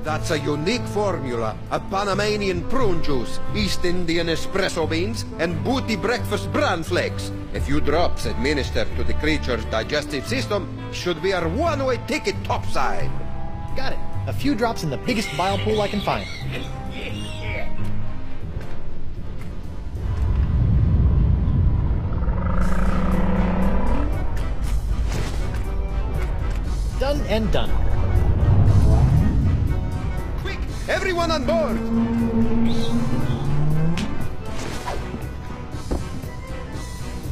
That's a unique formula of Panamanian prune juice, East Indian espresso beans, and booty breakfast bran flakes. A few drops administered to the creature's digestive system should be our one-way ticket topside. Got it. A few drops in the biggest bile pool I can find. Done and done. Quick! Everyone on board!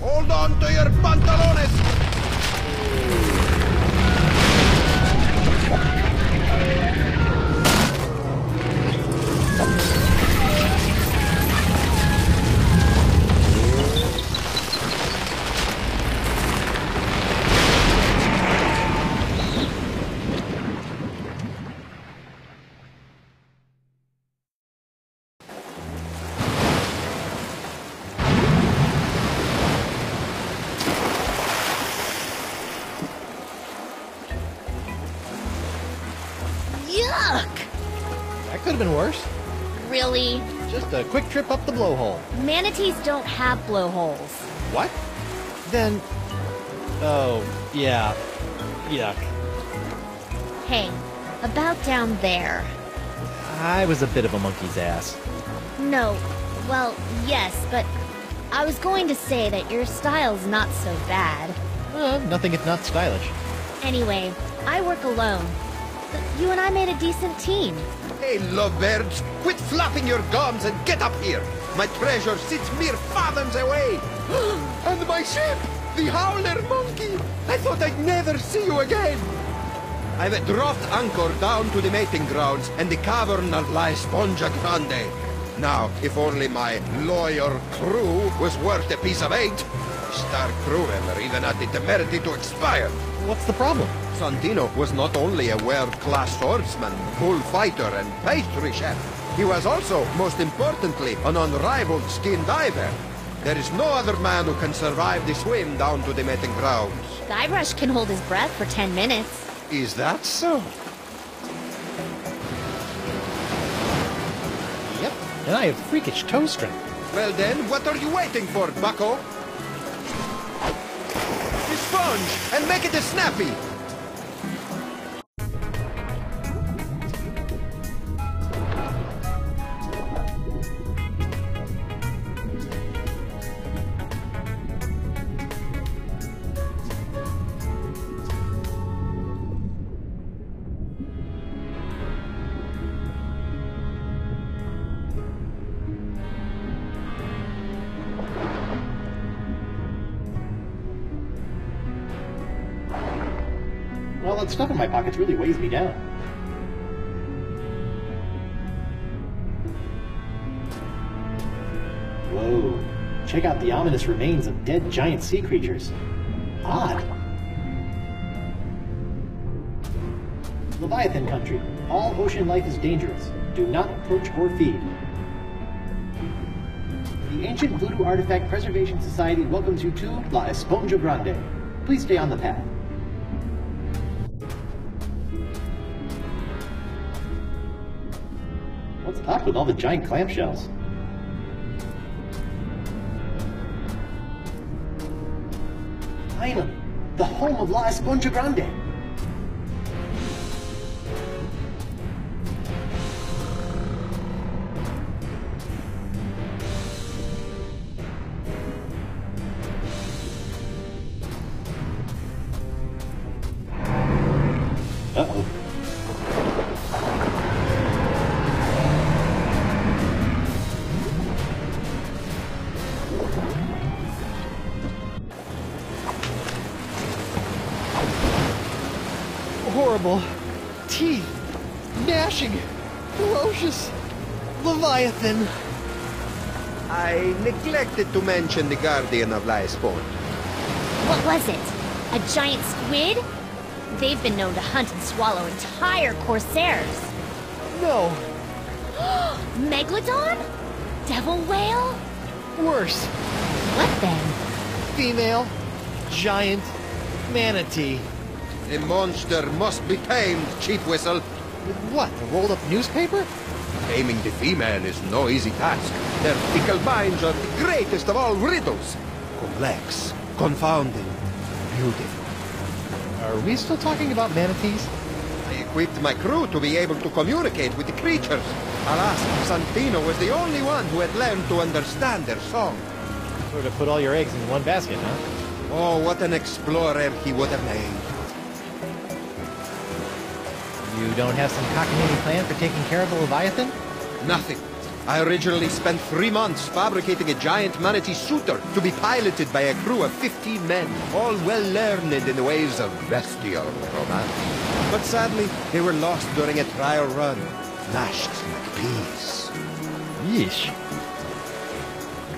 Hold on to your pantalones! Yuck! That could have been worse. Really? Just a quick trip up the blowhole. Manatees don't have blowholes. What? Then... Oh, yeah. Yuck. Hey, about down there. I was a bit of a monkey's ass. No, well, yes, but I was going to say that your style's not so bad. Nothing if not stylish. Anyway, I work alone. But you and I made a decent team. Hey, lovebirds, quit flapping your gums and get up here! My treasure sits mere fathoms away! And my ship! The Howler Monkey! I thought I'd never see you again! I've dropped anchor down to the mating grounds and the cavern of La Esponja Grande. Now, if only my lawyer crew was worth a piece of eight. Star crewmen are even at the temerity to expire. What's the problem? Santino was not only a world-class swordsman, bullfighter, and pastry chef. He was also, most importantly, an unrivaled skin diver. There is no other man who can survive the swim down to the mating grounds. Guybrush can hold his breath for 10 minutes. Is that so? Yep, and I have freakish toe strength. Well then, what are you waiting for, bucko? The sponge, and make it a snappy! Well, that stuff in my pockets really weighs me down. Whoa. Check out the ominous remains of dead giant sea creatures. Odd. Leviathan country. All ocean life is dangerous. Do not approach or feed. The Ancient Voodoo Artifact Preservation Society welcomes you to La Esponja Grande. Please stay on the path. What's up with all the giant clamshells? Finally, the home of La Esponja Grande. Uh-oh. Horrible. Teeth. Gnashing. Ferocious. Leviathan. I neglected to mention the Guardian of La Esponja. What was it? A giant squid? They've been known to hunt and swallow entire corsairs. No. Megalodon? Devil whale? Worse. What then? Female. Giant. Manatee. The monster must be tamed, Chief Whistle. With what? A rolled-up newspaper? Taming the female is no easy task. Their fickle minds are the greatest of all riddles. Complex, confounding, beautiful. Are we still talking about manatees? I equipped my crew to be able to communicate with the creatures. Alas, Santino was the only one who had learned to understand their song. Sort of put all your eggs in one basket, huh? Oh, what an explorer he would have made. You don't have some cockamamie plan for taking care of the Leviathan? Nothing. I originally spent 3 months fabricating a giant manatee suitor to be piloted by a crew of 15 men, all well learned in the ways of bestial romance. But sadly, they were lost during a trial run, mashed like peas. Yeesh.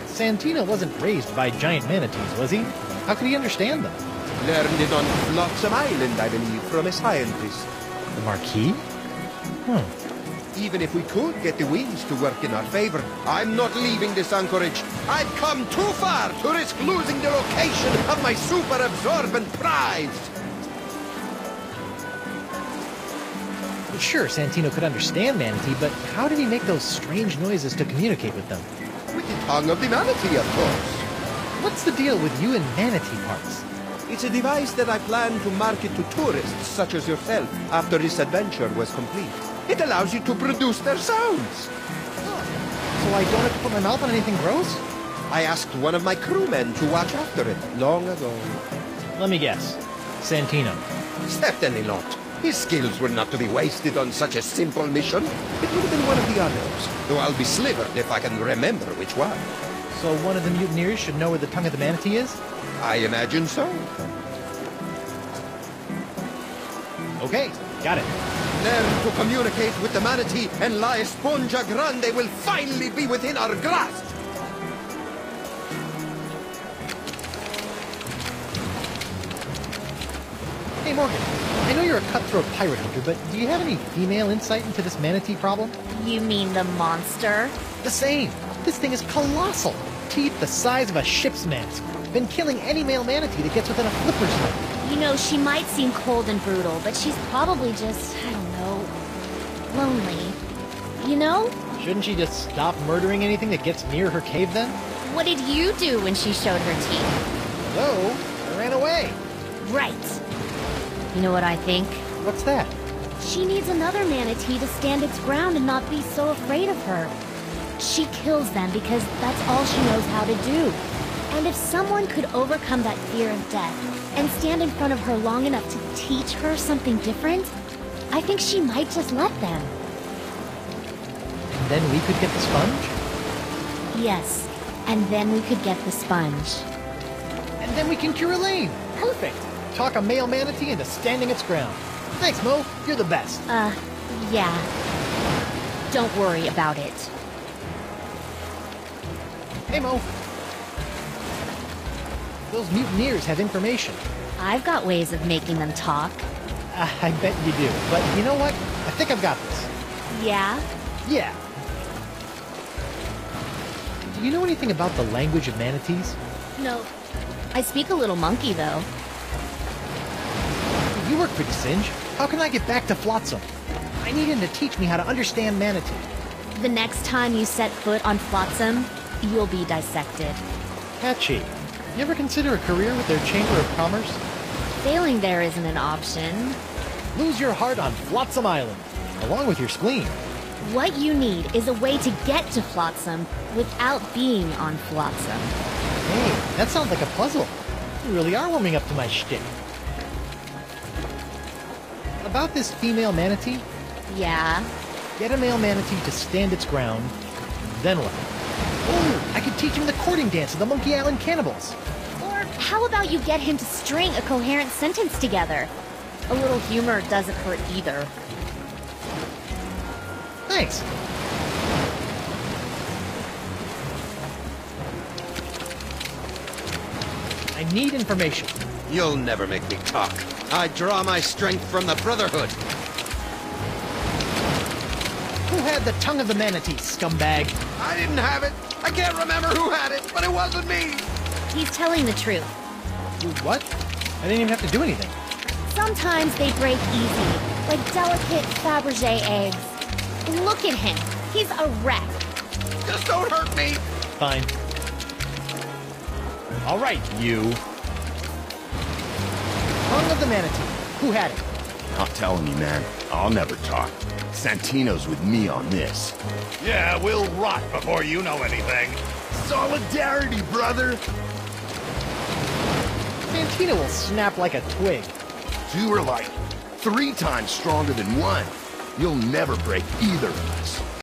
Santino wasn't raised by giant manatees, was he? How could he understand them? Learned it on Flotsam Island, I believe, from a scientist. The Marquis? Even if we could get the winds to work in our favor, I'm not leaving this anchorage. I'd come too far to risk losing the location of my super-absorbent prize. Well, sure, Santino could understand manatee, but how did he make those strange noises to communicate with them? With the tongue of the manatee, of course. What's the deal with you and manatee parts? It's a device that I plan to market to tourists such as yourself after this adventure was complete. It allows you to produce their sounds. So I don't have to put my mouth on anything gross? I asked one of my crewmen to watch after it long ago. Let me guess. Santino. Certainly not. His skills were not to be wasted on such a simple mission. It would have been one of the others, though I'll be slivered if I can remember which one. So one of the mutineers should know where the tongue of the manatee is? I imagine so. Okay, got it. Learn to communicate with the manatee, and La Esponja Grande will finally be within our grasp! Hey Morgan, I know you're a cutthroat pirate hunter, but do you have any female insight into this manatee problem? You mean the monster? The same. This thing is colossal. Teeth the size of a ship's mast. Been killing any male manatee that gets within a flipper's length. You know, she might seem cold and brutal, but she's probably just, I don't know, lonely. You know? Shouldn't she just stop murdering anything that gets near her cave then? What did you do when she showed her teeth? Hello? I ran away. Right. You know what I think? What's that? She needs another manatee to stand its ground and not be so afraid of her. She kills them because that's all she knows how to do. And if someone could overcome that fear of death and stand in front of her long enough to teach her something different, I think she might just let them. And then we could get the sponge? Yes, and then we could get the sponge. And then we can cure Elaine. Perfect. Talk a male manatee into standing its ground. Thanks, Mo. You're the best. Yeah. Don't worry about it. Hey, Mo. Those mutineers have information. I've got ways of making them talk. I bet you do. But you know what? I think I've got this. Yeah? Yeah. Do you know anything about the language of manatees? No. I speak a little monkey, though. You work for Singe. How can I get back to Flotsam? I need him to teach me how to understand manatee. The next time you set foot on Flotsam, you'll be dissected. Catchy. You ever consider a career with their Chamber of Commerce? Failing there isn't an option. Lose your heart on Flotsam Island, along with your spleen. What you need is a way to get to Flotsam without being on Flotsam. Hey, that sounds like a puzzle. You really are warming up to my shtick. About this female manatee? Yeah? Get a male manatee to stand its ground, then what? Oh, I could teach him the courting dance of the Monkey Island cannibals. Or how about you get him to string a coherent sentence together? A little humor doesn't hurt either. Thanks. I need information. You'll never make me talk. I draw my strength from the Brotherhood. Who had the tongue of the manatee, scumbag? I didn't have it. I can't remember who had it, but it wasn't me. He's telling the truth. You what? I didn't even have to do anything. Sometimes they break easy, like delicate Fabergé eggs. Look at him. He's a wreck. Just don't hurt me! Fine. All right, you. Tongue of the Manatee. Who had it? Not telling you, man. I'll never talk. Santino's with me on this. Yeah, we'll rot before you know anything. Solidarity, brother! Santino will snap like a twig. Two are like 3 times stronger than one. You'll never break either of us.